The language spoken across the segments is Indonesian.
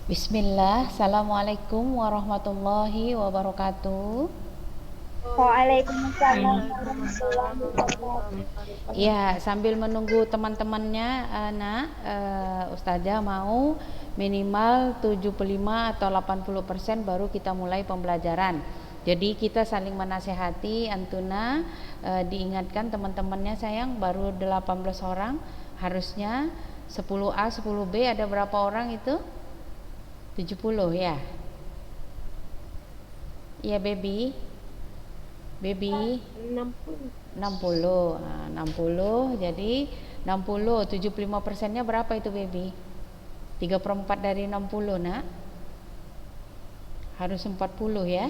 Bismillah, Assalamualaikum warahmatullahi wabarakatuh. Waalaikumsalam Waalaikumsalam warahmatullahi warahmatullahi wabarakatuh. wabarakatuh. Ya, sambil menunggu teman-temannya, Ustazah mau minimal 75 atau 80% baru kita mulai pembelajaran. Jadi kita saling menasehati, Antuna diingatkan teman-temannya sayang, baru 18 orang, harusnya 10A, 10B ada berapa orang itu? 70 ya. Iya, baby 60. 60. Nah, 60 jadi 60 75%-nya berapa itu baby? 3/4 dari 60 nak. Harus 40 ya.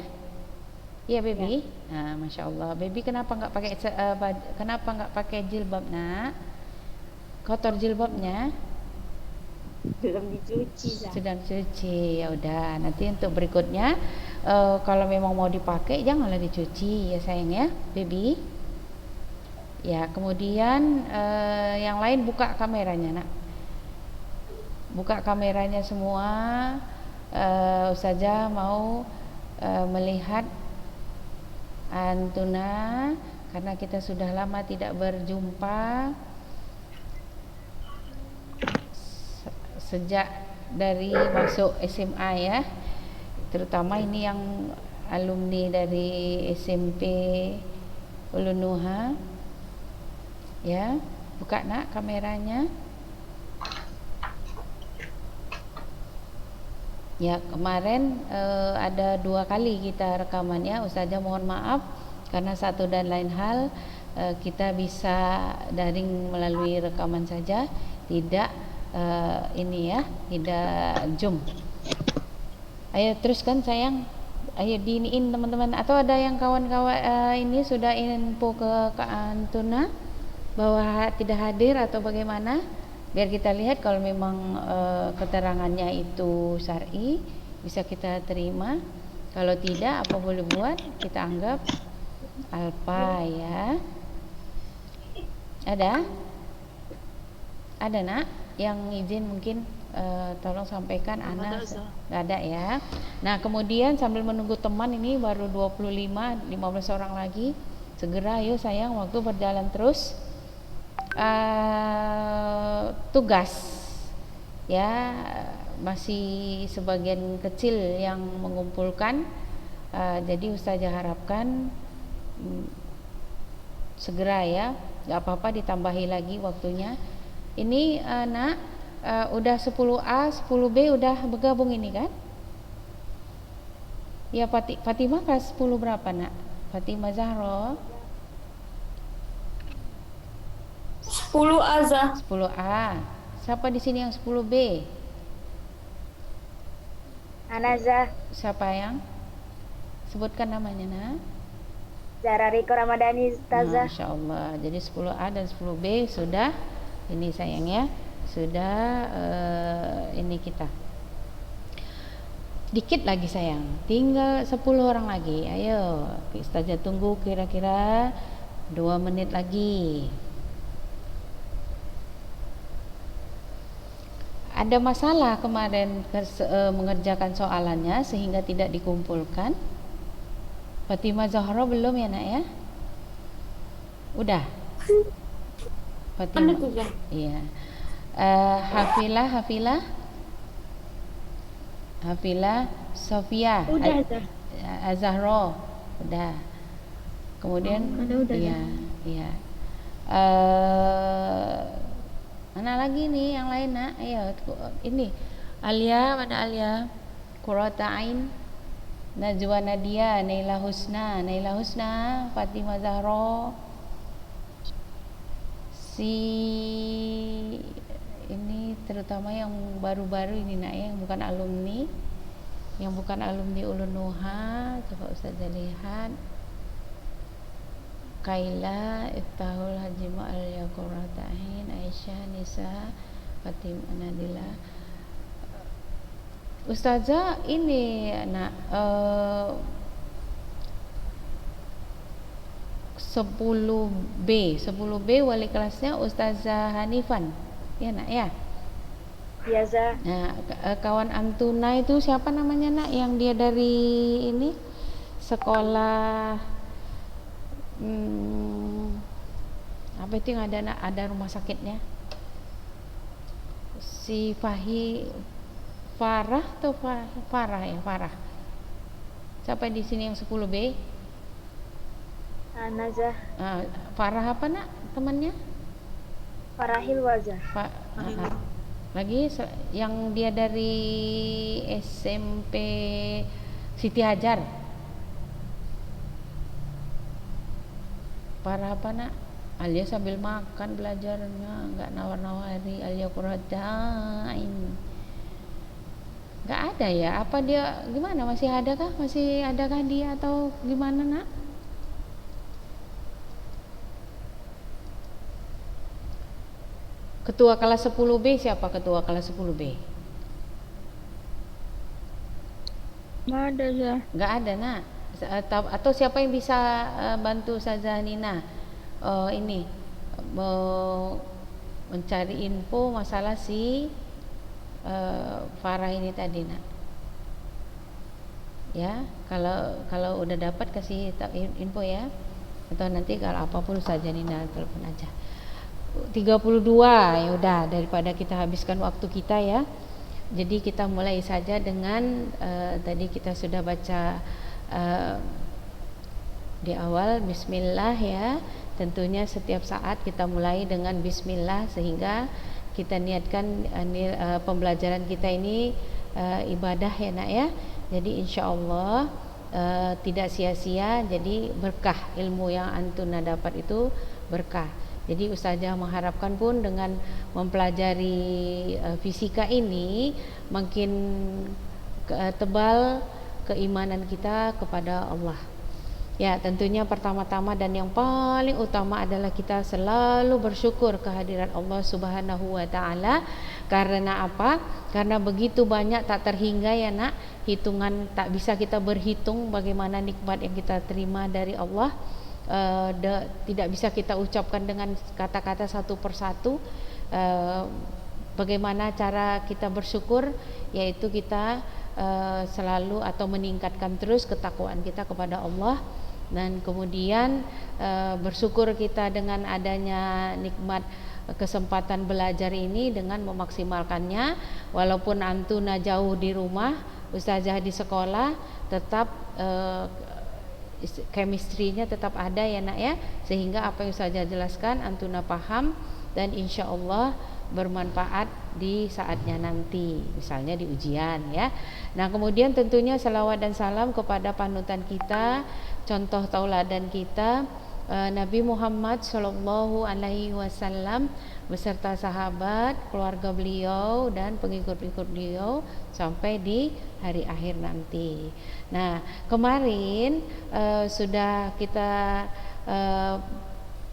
Iya baby. Nah, Masya Allah. Baby kenapa nggak pakai jilbab nak? Kotor jilbabnya? Belum dicuci Zah. Sedang cuci. Ya udah, nanti untuk berikutnya kalau memang mau dipakai janganlah dicuci ya sayang ya, baby. Ya, kemudian yang lain buka kameranya nak. Buka kameranya semua. Ustazah mau melihat Antuna karena kita sudah lama tidak berjumpa sejak dari masuk SMA ya, terutama ini yang alumni dari SMP Ulunuha ya. Buka nak kameranya ya. Kemarin ada 2 kali kita rekaman ya. Ustazah mohon maaf karena satu dan lain hal kita bisa daring melalui rekaman saja, tidak ini ya, tidak Zoom. Ayo teruskan sayang, ayo diiniin teman-teman. Atau ada yang kawan-kawan ini sudah info ke Antuna bahwa tidak hadir atau bagaimana, biar kita lihat kalau memang keterangannya itu syar'i bisa kita terima, kalau tidak apa boleh buat, kita anggap alpa ya. Ada nak yang izin mungkin tolong sampaikan. Ana nggak ada ya. Nah kemudian sambil menunggu teman, ini baru 15 orang lagi, segera yuk sayang, waktu berjalan terus. Tugas ya, masih sebagian kecil yang mengumpulkan, jadi Ustazah harapkan segera ya, nggak apa-apa ditambahi lagi waktunya. Ini nak udah 10A 10B udah bergabung ini kan ya. Fatimah kelas 10 berapa nak? Fatimah Zahra 10 azah. 10A. Siapa di sini yang 10B? Anazah Siapa yang? Sebutkan namanya nak. Zara Riko Ramadhani Ustazah. Masya Allah. Jadi 10A dan 10B sudah ini sayang ya, sudah ini kita dikit lagi sayang, tinggal 10 orang lagi. Ayo Ustazah tunggu kira-kira 2 menit lagi. Ada masalah kemarin mengerjakan soalannya sehingga tidak dikumpulkan. Fatimah Zahra belum ya nak ya? Udah Fatimah? Iya. Hafilah Sofia Udah azah. Zahra udah. Kemudian udah, iya iya. Mana lagi nih yang lain nak? Ayo ini Alia, mana Alia? Qurrata Ain, Najwa Nadia, Naila Husna, Fatimah Zahra, si ini terutama yang baru-baru ini nak, yang bukan alumni Ulunuha. Coba Ustazah lihat. Kaila, Iftahul, Haji Ma'al, Qurratain, Aisyah, Nisa, Fatimah, Nadila. Ustazah ini nak 10B wali kelasnya Ustazah Hanifan ya nak ya. Ya, Za. Nah, kawan Antuna itu siapa namanya nak? Yang dia dari ini sekolah apa itu yang ada rumah sakitnya? Si Farah atau Farah ya, Farah. Siapa di sini yang 10B? Ana, Za. Farah apa nak temannya? Farahil Waza. Lagi yang dia dari SMP Siti Hajar. Farah apa nak? Alia sambil makan belajarnya, nggak nawar-nawari Alia Qurratain. Nggak ada ya? Apa dia gimana? Masih adakah dia atau gimana nak? Ketua kelas 10B siapa ketua kelas 10B? Nggak ada, Za. Nggak ada nak. Atau siapa yang bisa bantu Ustazah Nina ini mencari info masalah si Farah ini tadi nak? Ya, kalau udah dapat kasih info ya. Atau nanti kalau apapun Ustazah Nina telepon aja. 32 ya udah, daripada kita habiskan waktu kita ya. Jadi kita mulai saja dengan tadi kita sudah baca di awal bismillah ya. Tentunya setiap saat kita mulai dengan bismillah sehingga kita niatkan pembelajaran kita ini ibadah ya nak ya. Jadi insyaallah tidak sia-sia, jadi berkah ilmu yang Antuna dapat itu berkah. Jadi Ustazah mengharapkan pun dengan mempelajari fisika ini makin tebal keimanan kita kepada Allah. Ya, tentunya pertama-tama dan yang paling utama adalah kita selalu bersyukur kehadiran Allah Subhanahu wa taala. Karena apa? Karena begitu banyak tak terhingga ya nak, hitungan tak bisa kita berhitung bagaimana nikmat yang kita terima dari Allah. Tidak bisa kita ucapkan dengan kata-kata satu persatu. Bagaimana cara kita bersyukur, yaitu kita selalu atau meningkatkan terus ketakwaan kita kepada Allah, dan kemudian bersyukur kita dengan adanya nikmat kesempatan belajar ini dengan memaksimalkannya. Walaupun Antuna jauh di rumah, Ustazah di sekolah, tetap chemistry-nya tetap ada ya nak ya, sehingga apa yang saya jelaskan Antuna paham dan insya Allah bermanfaat di saatnya nanti, misalnya di ujian ya. Nah kemudian tentunya salawat dan salam kepada panutan kita, contoh tauladan kita, Nabi Muhammad Shallallahu Alaihi Wasallam beserta sahabat, keluarga beliau dan pengikut-pengikut beliau sampai di hari akhir nanti. Nah kemarin sudah kita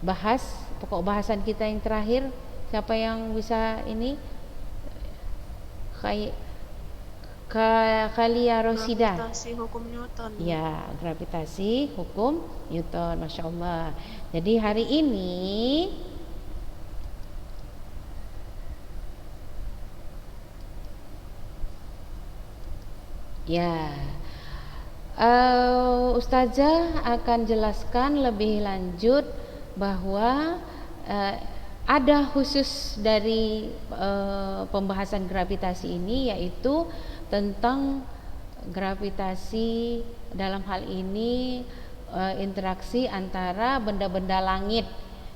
bahas pokok bahasan kita yang terakhir. Siapa yang bisa ini? Khalia Rosida. Gravitasi hukum Newton. Ya, gravitasi hukum Newton, masya Allah. Jadi hari ini ya, Ustazah akan jelaskan lebih lanjut bahwa ada khusus dari pembahasan gravitasi ini, yaitu tentang gravitasi dalam hal ini interaksi antara benda-benda langit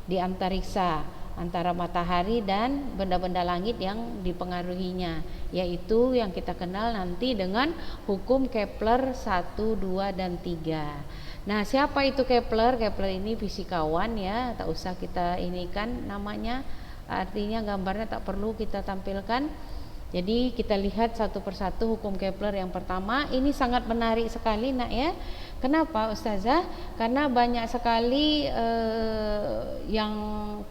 di antariksa, antara matahari dan benda-benda langit yang dipengaruhinya, yaitu yang kita kenal nanti dengan hukum Kepler 1, 2, dan 3. Nah siapa itu Kepler? Kepler ini fisikawan ya, tak usah kita ini kan namanya, artinya gambarnya tak perlu kita tampilkan. Jadi kita lihat satu persatu hukum Kepler yang pertama. Ini sangat menarik sekali nak ya. Kenapa Ustazah? Karena banyak sekali yang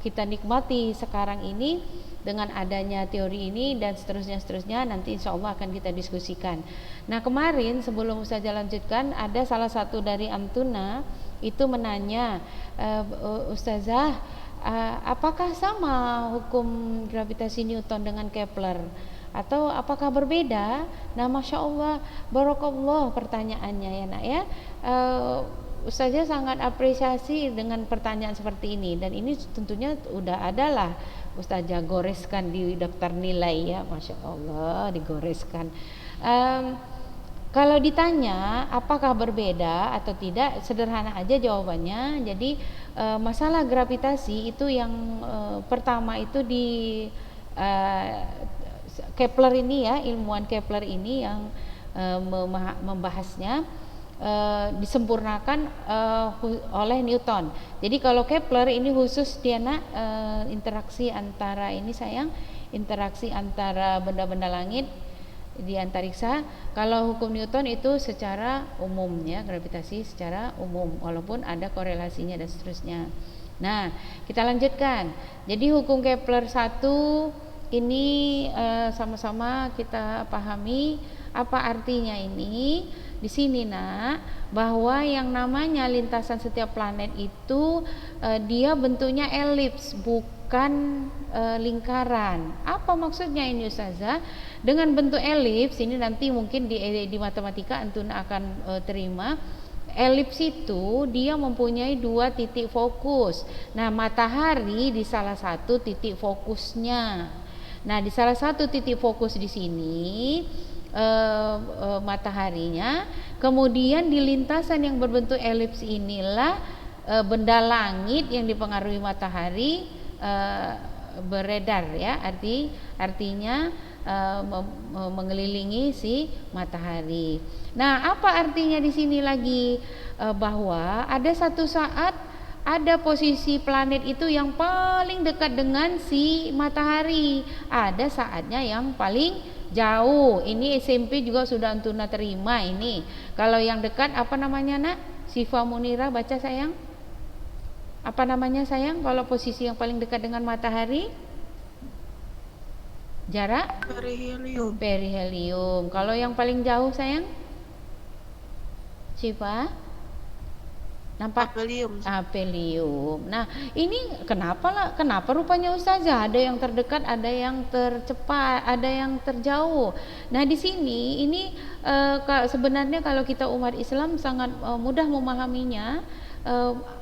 kita nikmati sekarang ini dengan adanya teori ini dan seterusnya nanti insya Allah akan kita diskusikan. Nah kemarin sebelum Ustazah lanjutkan, ada salah satu dari Antuna itu menanya, Ustazah apakah sama hukum gravitasi Newton dengan Kepler? atau apakah berbeda? Nah, masya Allah, barakallah pertanyaannya ya nak ya. Ustazah sangat apresiasi dengan pertanyaan seperti ini, dan ini tentunya udah adalah Ustazah goreskan di daftar nilai ya, masya Allah digoreskan. Kalau ditanya apakah berbeda atau tidak, sederhana aja jawabannya. Jadi masalah gravitasi itu yang pertama itu di Kepler ini ya, ilmuwan Kepler ini yang membahasnya, disempurnakan oleh Newton. Jadi kalau Kepler ini khusus dia nak interaksi antara ini sayang, interaksi antara benda-benda langit di antariksa. Kalau hukum Newton itu secara umum ya, gravitasi secara umum, walaupun ada korelasinya dan seterusnya. Nah, kita lanjutkan. Jadi hukum Kepler 1 ini sama-sama kita pahami apa artinya ini. Di sini nak, bahwa yang namanya lintasan setiap planet itu dia bentuknya elips, bukan lingkaran. Apa maksudnya ini Ustazah? Dengan bentuk elips ini nanti mungkin di matematika antum akan terima. Elips itu dia mempunyai 2 titik fokus. Nah, matahari di salah satu titik fokusnya. Nah, di salah satu titik fokus di sini mataharinya, kemudian di lintasan yang berbentuk elips inilah benda langit yang dipengaruhi matahari beredar ya, artinya mengelilingi si matahari. Nah, apa artinya di sini lagi? Bahwa ada satu saat ada posisi planet itu yang paling dekat dengan si matahari, ada saatnya yang paling jauh. Ini SMP juga sudah antuna terima ini. Kalau yang dekat apa namanya nak? Sifa Munira baca sayang. Apa namanya sayang? Kalau posisi yang paling dekat dengan matahari? Jarak? Perihelium. Perihelium. Kalau yang paling jauh sayang? Siapa? Nampak? Apelium. Apelium. Nah, ini kenapa rupanya Ustazah ada yang terdekat, ada yang tercepat, ada yang terjauh. Nah, di sini ini sebenarnya kalau kita umat Islam sangat mudah memahaminya.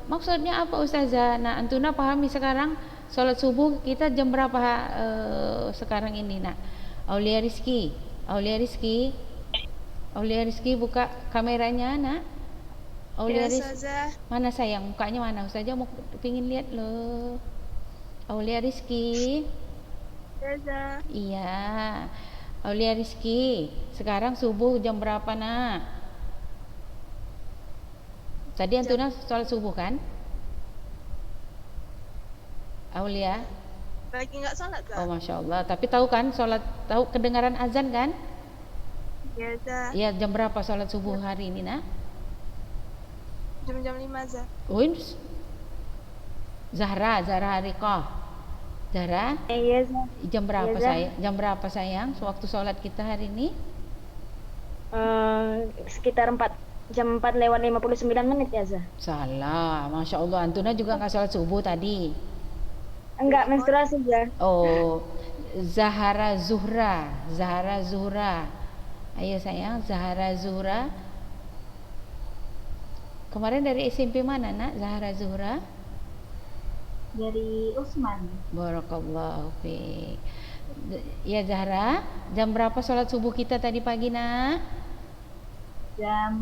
Maksudnya apa Ustazah? Nah, antuna pahami sekarang sholat subuh kita jam berapa sekarang ini nak? Aulia Rizki buka kameranya nak. Aulia Rizki mana sayang, mukanya mana? Ustazah mau pingin lihat loh. Aulia Rizki. Iya. Aulia Rizki, sekarang subuh jam berapa nak? Tadi antuna sholat subuh kan? Aulia Lagi nggak sholat kan? Oh, masya Allah. Tapi tahu kan sholat, tahu kedengaran azan kan? Ya, Zah. Iya, jam berapa sholat subuh hari ini nak? Jam 5, Zah. Oh, Zahra Harikoh. Zahra? Iya, Zah. Jam berapa Iya, Zah. sayang? Jam berapa sayang? Waktu sholat kita hari ini? Sekitar jam 4 lewat 59 menit ya, Zah. Salah, masya Allah. Antuna juga nggak sholat subuh tadi. Enggak, menstruasi, Zah. Oh, Zahara Zuhra. Ayo sayang, Zahara Zuhra. Kemarin dari SMP mana nak? Zahara Zuhra? Dari Usman. Barakallahu fiik. Ya Zahra, jam berapa sholat subuh kita tadi pagi nak? Jam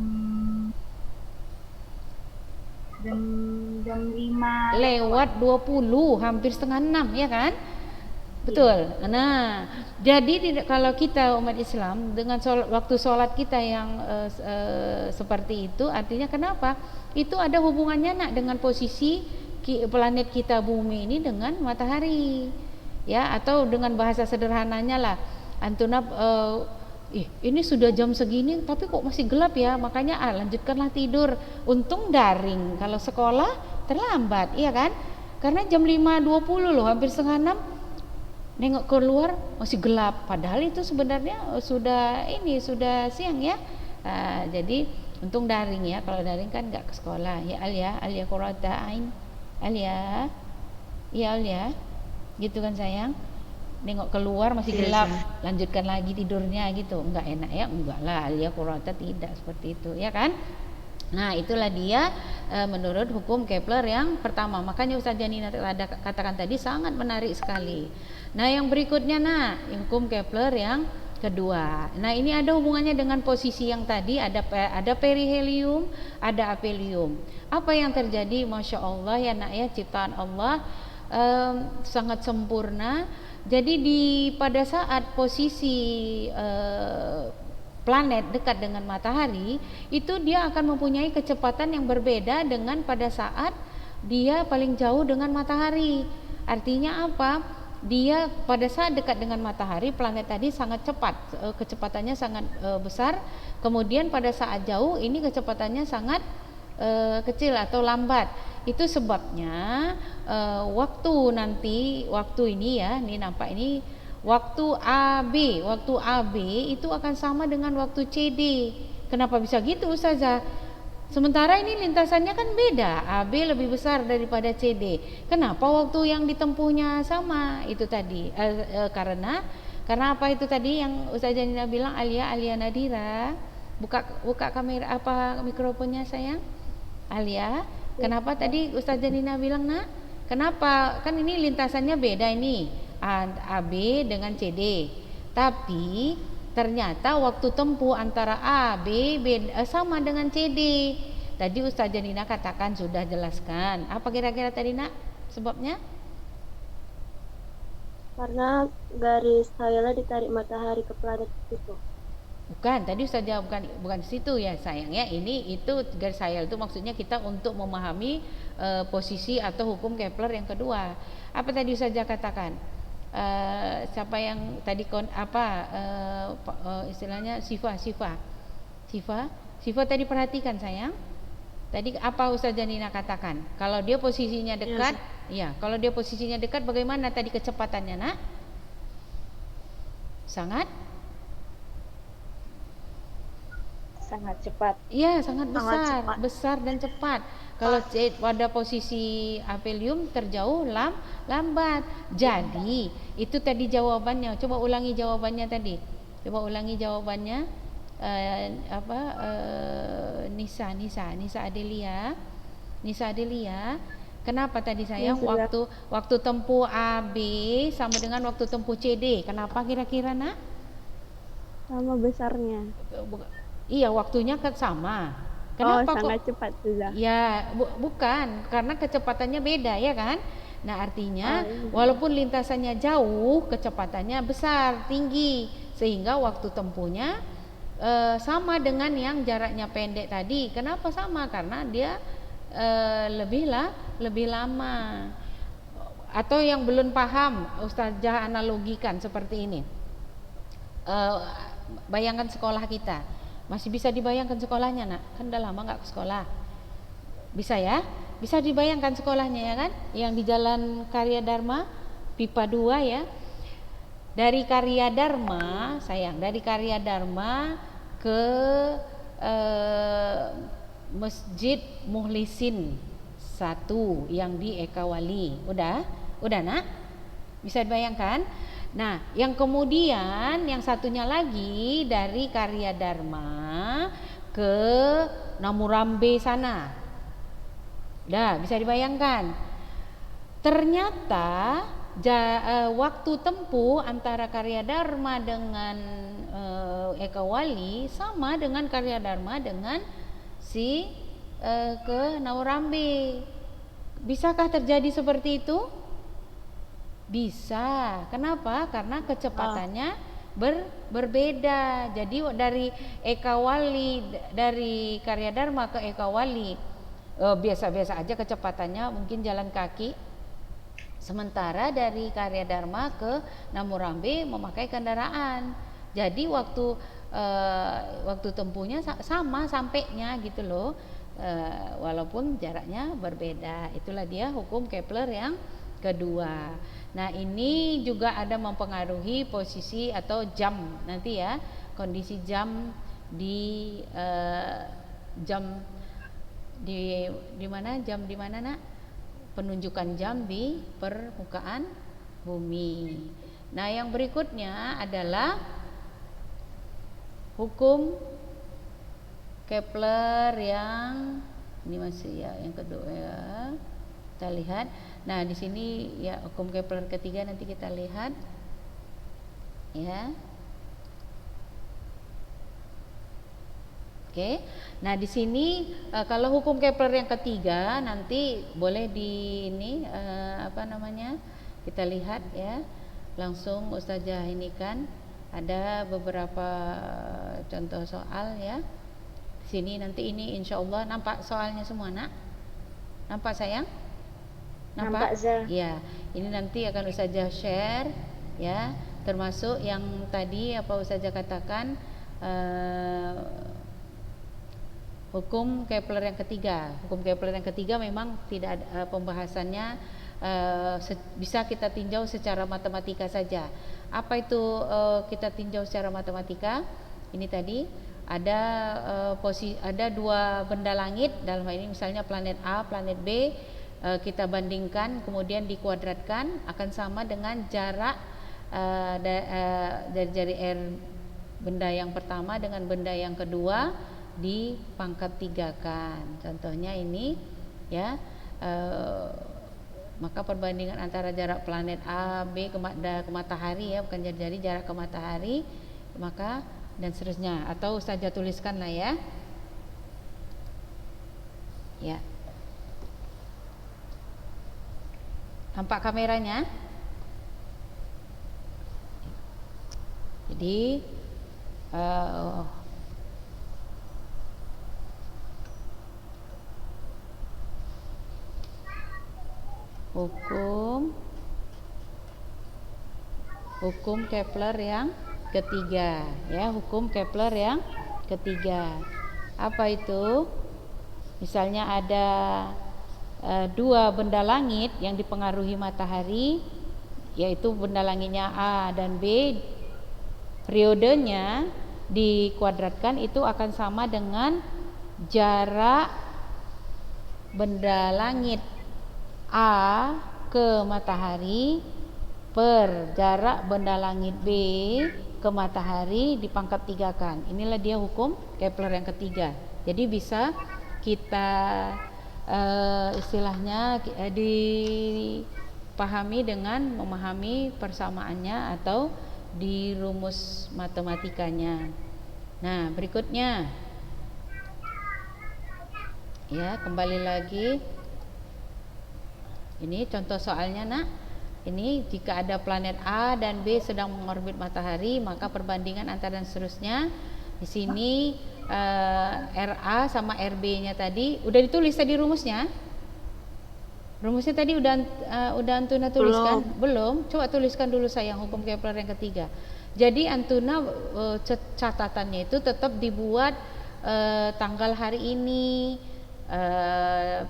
5 lewat 20, hampir setengah 6 ya kan? Betul. Nah, jadi kalau kita umat Islam dengan waktu sholat kita yang seperti itu, artinya kenapa? Itu ada hubungannya nak dengan posisi planet kita bumi ini dengan matahari, ya, atau dengan bahasa sederhananya lah, antuna ini sudah jam segini tapi kok masih gelap ya, makanya lanjutkanlah tidur. Untung daring, kalau sekolah terlambat, iya kan? Karena jam 5.20 loh, hampir setengah 6. Nengok keluar masih gelap, padahal itu sebenarnya sudah siang ya. Jadi untung daring ya, kalau daring kan nggak ke sekolah ya. Alia qurrata ain, Alia, ya Alia, gitu kan sayang. nengok keluar masih gelap, lanjutkan lagi tidurnya gitu, enggak enak ya, enggak lah, alia qurrata tidak seperti itu ya kan. Nah itulah dia menurut hukum Kepler yang pertama. Makanya Ustaz Janina katakan tadi sangat menarik sekali. Nah yang berikutnya hukum Kepler yang kedua. Nah ini ada hubungannya dengan posisi yang tadi, ada perihelium, ada aphelium. Apa yang terjadi? Masya Allah ya nak ya, ciptaan Allah sangat sempurna. Jadi pada saat posisi planet dekat dengan matahari, itu dia akan mempunyai kecepatan yang berbeda dengan pada saat dia paling jauh dengan matahari. Artinya apa? Dia pada saat dekat dengan matahari, planet tadi sangat cepat, kecepatannya sangat besar. Kemudian pada saat jauh ini kecepatannya sangat kecil atau lambat. Itu sebabnya waktu ini ya, ini nampak ini waktu AB itu akan sama dengan waktu CD. Kenapa bisa gitu Ustazah? Sementara ini lintasannya kan beda, AB lebih besar daripada CD. Kenapa waktu yang ditempuhnya sama? Itu tadi karena apa itu tadi yang Ustazah Janina bilang, Alia Nadira, buka kamera mikrofonnya sayang. Alia, kenapa tadi Ustazah Janina bilang kenapa? Kan ini lintasannya beda ini, AB dengan CD. Tapi ternyata waktu tempuh antara AB sama dengan CD. Tadi Ustazah Janina katakan, sudah jelaskan. Apa kira-kira tadi sebabnya? Karena garis khayalnya ditarik matahari ke planet itu. Bukan, tadi Ustazah bukan di situ ya sayang ya. Itu garis khayal itu maksudnya kita untuk memahami posisi atau hukum Kepler yang kedua. Apa tadi Ustazah katakan? Siapa yang tadi istilahnya Siva tadi perhatikan sayang. Tadi apa Ustazah Janina katakan? Kalau dia posisinya dekat, kalau dia posisinya dekat bagaimana tadi kecepatannya sangat cepat. Iya, sangat besar dan cepat. Kalau pada posisi aphelium terjauh lambat. Jadi itu tadi jawabannya. Coba ulangi jawabannya tadi. Nisa Adelia. Kenapa tadi sayang waktu tempuh AB sama dengan waktu tempuh CD? Kenapa kira-kira Sama besarnya. Iya, waktunya kan sama. Kenapa sangat cepat sudah. Ya, bukan, karena kecepatannya beda ya kan? Nah, artinya walaupun lintasannya jauh, kecepatannya besar, tinggi, sehingga waktu tempuhnya sama dengan yang jaraknya pendek tadi. Kenapa sama? Karena dia lebih lama. Atau yang belum paham, Ustazah analogikan seperti ini. Bayangkan sekolah kita. Masih bisa dibayangkan sekolahnya kan udah lama nggak ke sekolah. Bisa ya? Bisa dibayangkan sekolahnya ya kan? Yang di Jalan Karya Dharma Pipa 2 ya. Dari Karya Dharma ke Masjid Mukhlisin 1 yang di Eka Wali. Udah bisa dibayangkan? Nah, yang kemudian yang satunya lagi dari Karya Dharma ke Namurambe sana. Dah, bisa dibayangkan. Ternyata waktu tempuh antara Karya Dharma dengan Eka Wali sama dengan Karya Dharma dengan ke Namurambe. Bisakah terjadi seperti itu? Bisa. Kenapa? Karena kecepatannya berbeda. Jadi dari Eka Wali, dari Karya Dharma ke Eka Wali biasa-biasa aja kecepatannya, mungkin jalan kaki. Sementara dari Karya Dharma ke Namurambe memakai kendaraan. Jadi waktu tempuhnya sama sampainya gitu loh. Walaupun jaraknya berbeda. Itulah dia hukum Kepler yang kedua. Nah, ini juga ada mempengaruhi posisi atau jam nanti ya, kondisi jam di mana penunjukan jam di permukaan bumi. Nah, yang berikutnya adalah hukum Kepler yang ini masih ya yang kedua ya. Kita lihat. Nah, di sini ya hukum Kepler ketiga nanti kita lihat. Ya. Oke. Nah, di sini kalau hukum Kepler yang ketiga nanti boleh di ini apa namanya? Kita lihat ya. Langsung Ustazah ini kan ada beberapa contoh soal ya. Di sini nanti ini insya Allah nampak soalnya semua, Nak? Nampak sayang? Nampak, Za. Ya, ini nanti akan Ustazah share ya, termasuk yang tadi apa Ustazah katakan hukum Kepler yang ketiga. Hukum Kepler yang ketiga memang tidak ada pembahasannya, bisa kita tinjau secara matematika saja. Apa itu kita tinjau secara matematika? Ini tadi ada ada dua benda langit, dalam hal ini misalnya planet A, planet B, kita bandingkan kemudian dikuadratkan akan sama dengan jarak dari R benda yang pertama dengan benda yang kedua dipangkat tigakan. Contohnya ini ya, maka perbandingan antara jarak planet A, B ke matahari ya, bukan jadi jarak ke matahari, maka dan seterusnya. Atau Ustazah tuliskan lah ya. Ya. Nampak kameranya? Jadi hukum Kepler yang ketiga ya, hukum Kepler yang ketiga. Apa itu? Misalnya ada dua benda langit yang dipengaruhi matahari, yaitu benda langitnya A dan B, periodenya dikuadratkan itu akan sama dengan jarak benda langit A ke matahari per jarak benda langit B ke matahari dipangkat tigakan. Inilah dia hukum Kepler yang ketiga. Jadi bisa kita istilahnya dipahami dengan memahami persamaannya atau di rumus matematikanya. Nah, berikutnya ya, kembali lagi. Ini contoh soalnya, Nak. Ini jika ada planet A dan B sedang mengorbit matahari, maka perbandingan antara dan seterusnya. Di sini RA sama RB-nya tadi udah ditulis tadi rumusnya. Rumusnya tadi udah Antuna tuliskan? Belum. Coba tuliskan dulu sayang hukum Kepler yang ketiga. Jadi Antuna catatannya itu tetap dibuat tanggal hari ini,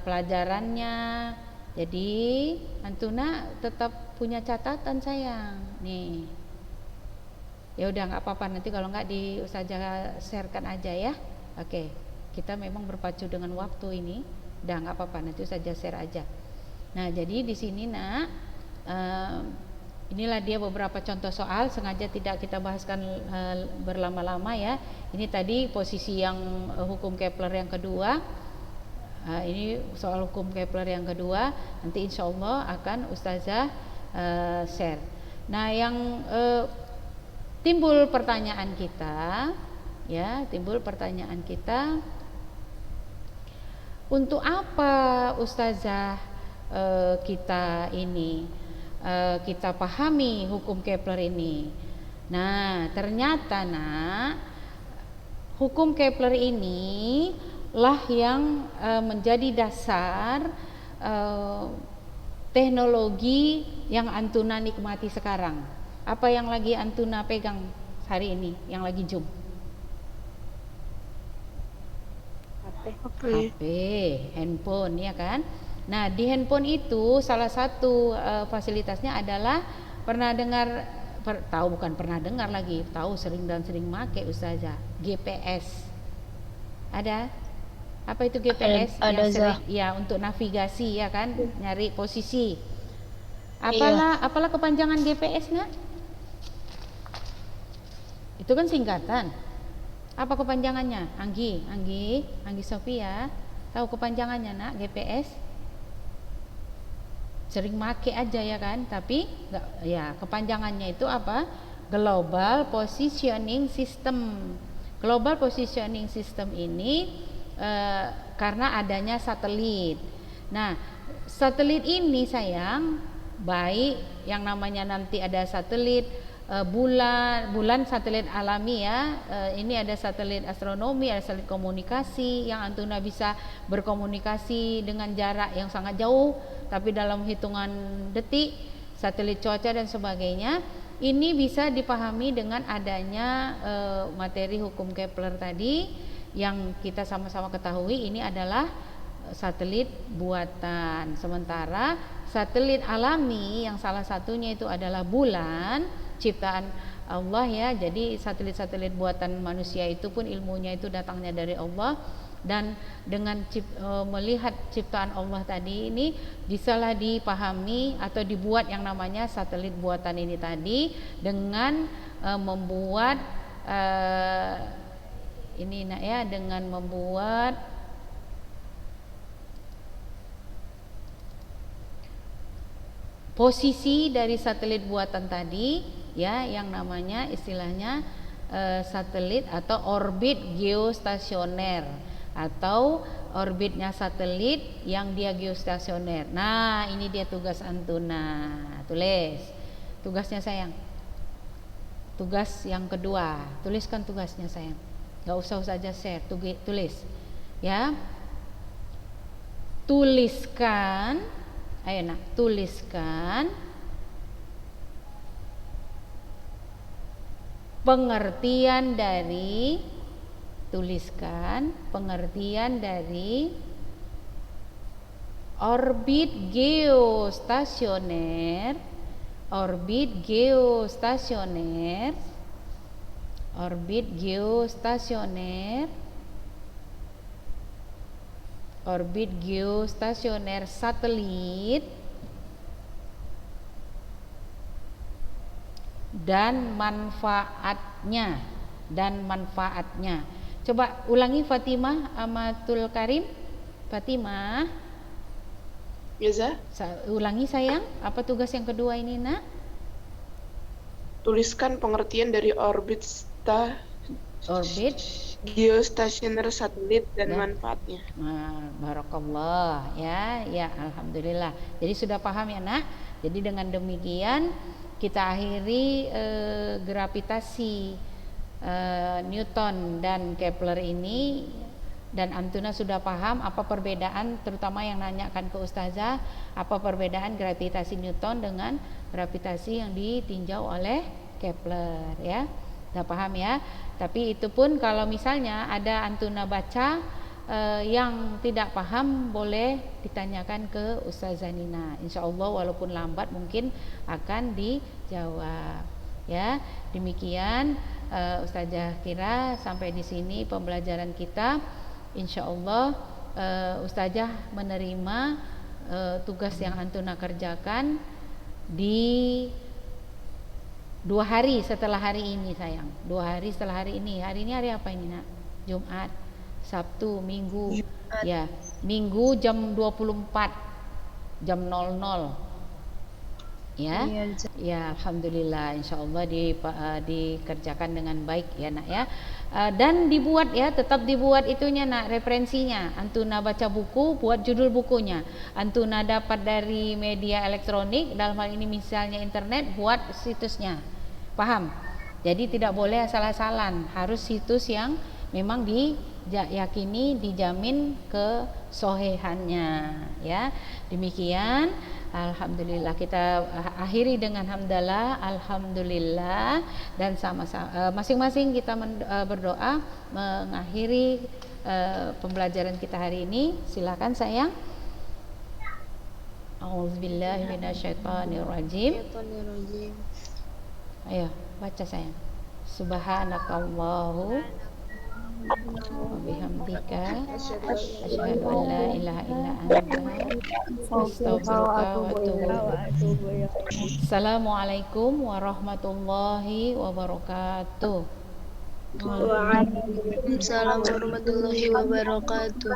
pelajarannya. Jadi Antuna tetap punya catatan sayang. Nih. Ya udah nggak apa-apa, nanti kalau nggak di Ustazah sharekan aja ya. Oke. Kita memang berpacu dengan waktu ini. Udah nggak apa-apa, nanti Ustazah share aja. Nah, jadi di sini Nak, inilah dia beberapa contoh soal, sengaja tidak kita bahaskan berlama-lama ya. Ini tadi posisi yang hukum Kepler yang kedua. Ini soal hukum Kepler yang kedua, nanti insya Allah akan Ustazah share. Nah, yang timbul pertanyaan kita, ya, untuk apa Ustazah kita ini kita pahami hukum Kepler ini? Nah, ternyata Nak, hukum Kepler ini lah yang menjadi dasar teknologi yang Antuna nikmati sekarang. Apa yang lagi Antuna pegang hari ini, yang lagi Zoom? HP, handphone ya kan. Nah, di handphone itu salah satu fasilitasnya adalah tahu sering make Ustazah, GPS. Ada? Apa itu GPS? Ada, yang sering, ya, untuk navigasi ya kan, nyari posisi. Apalah kepanjangan GPS, Nak? Itu kan singkatan. Apa kepanjangannya? Anggi Sophia, tahu kepanjangannya nak? GPS? Sering make aja ya kan, tapi enggak, ya kepanjangannya itu apa? Global Positioning System. Global Positioning System ini karena adanya satelit. Nah, satelit ini sayang, baik yang namanya nanti ada satelit bulan satelit alami ya, ini ada satelit astronomi, ada satelit komunikasi yang Antuna bisa berkomunikasi dengan jarak yang sangat jauh tapi dalam hitungan detik, satelit cuaca dan sebagainya. Ini bisa dipahami dengan adanya materi hukum Kepler tadi yang kita sama-sama ketahui ini adalah satelit buatan. Sementara satelit alami yang salah satunya itu adalah bulan ciptaan Allah ya. Jadi satelit-satelit buatan manusia itu pun ilmunya itu datangnya dari Allah, dan dengan melihat ciptaan Allah tadi ini bisalah dipahami atau dibuat yang namanya satelit buatan ini tadi dengan membuat ini nak ya, dengan membuat posisi dari satelit buatan tadi ya, yang namanya istilahnya satelit atau orbit geostasioner atau orbitnya satelit yang dia geostasioner. Nah, ini dia tugas Antuna. Tulis tugasnya sayang. Tugas yang kedua, tuliskan tugasnya sayang. Gak usah aja share, tulis ya. Tuliskan, ayo nak, tuliskan pengertian dari, tuliskan pengertian dari orbit geostasioner, orbit geostasioner, orbit geostasioner, orbit geostasioner satelit dan manfaatnya, Coba ulangi Fatimah Amatul Karim. Fatimah, Biasa. Ulangi sayang, apa tugas yang kedua ini nak? Tuliskan pengertian dari orbit geostasioner satelit dan manfaatnya. Nah, barakallah ya, alhamdulillah. Jadi sudah paham ya nak. Jadi dengan demikian kita akhiri gravitasi Newton dan Kepler ini, dan Antuna sudah paham apa perbedaan, terutama yang nanyakan ke Ustazah, apa perbedaan gravitasi Newton dengan gravitasi yang ditinjau oleh Kepler ya. Sudah paham ya. Tapi itu pun kalau misalnya ada Antuna baca yang tidak paham boleh ditanyakan ke Ustazah Nina. Insya Allah walaupun lambat mungkin akan dijawab ya. Demikian Ustazah kira sampai di sini pembelajaran kita. Insya Allah Ustazah menerima tugas yang Antuna kerjakan di 2 hari setelah hari ini sayang. 2 hari setelah hari ini. Hari ini hari apa ini nak? Jumat, Sabtu, Minggu. Ya, Minggu jam 24, jam 00. Ya, ya alhamdulillah, insyaallah dikerjakan dengan baik ya nak ya. Dan dibuat ya, tetap dibuat itunya nak, referensinya. Antuna baca buku, buat judul bukunya. Antuna dapat dari media elektronik, dalam hal ini misalnya internet, buat situsnya. Paham? Jadi tidak boleh asal-asalan, harus situs yang memang diyakini, dijamin kesohihannya ya. Demikian, alhamdulillah, kita akhiri dengan hamdalah, alhamdulillah, dan sama-sama masing-masing kita berdoa mengakhiri pembelajaran kita hari ini. Silakan sayang. A'udzubillahi minasyaitonirrajim. Ayo baca sayang. Subhanakallahu wa bihamdika asyhadu an la ilaha illa anta astaghfiruka wa atubu ilaik. Assalamualaikum warahmatullahi wabarakatuh. Waalaikumsalam warahmatullahi wabarakatuh.